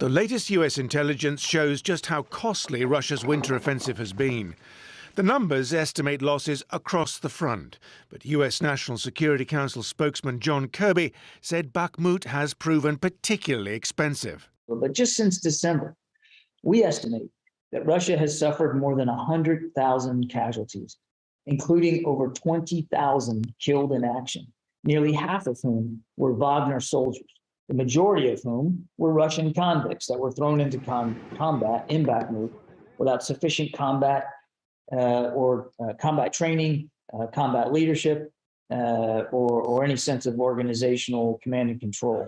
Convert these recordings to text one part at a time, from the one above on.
The latest US intelligence shows just how costly Russia's winter offensive has been. The numbers estimate losses across the front, but US National Security Council spokesman John Kirby said Bakhmut has proven particularly expensive. But just since December, we estimate that Russia has suffered more than 100,000 casualties, including over 20,000 killed in action, nearly half of whom were Wagner soldiers, the majority of whom were Russian convicts that were thrown into combat in Bakhmut without sufficient combat combat training, combat leadership, or any sense of organizational command and control.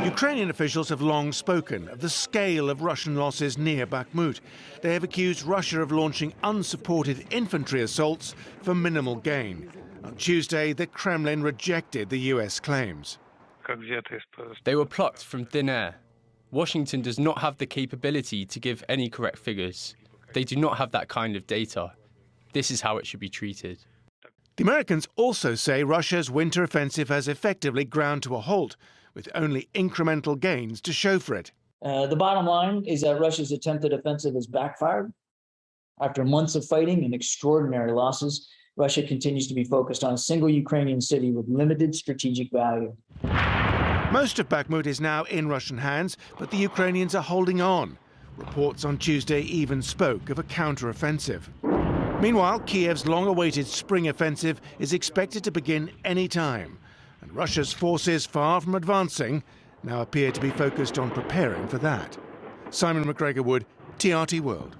Ukrainian officials have long spoken of the scale of Russian losses near Bakhmut. They have accused Russia of launching unsupported infantry assaults for minimal gain. On Tuesday, the Kremlin rejected the US claims. They were plucked from thin air. Washington does not have the capability to give any correct figures. They do not have that kind of data. This is how it should be treated. The Americans also say Russia's winter offensive has effectively ground to a halt, with only incremental gains to show for it. The bottom line is that Russia's attempted offensive has backfired. After months of fighting and extraordinary losses, Russia continues to be focused on a single Ukrainian city with limited strategic value. Most of Bakhmut is now in Russian hands, but the Ukrainians are holding on. Reports on Tuesday even spoke of a counter-offensive. Meanwhile, Kiev's long-awaited spring offensive is expected to begin any time, and Russia's forces, far from advancing, now appear to be focused on preparing for that. Simon McGregor-Wood, TRT World.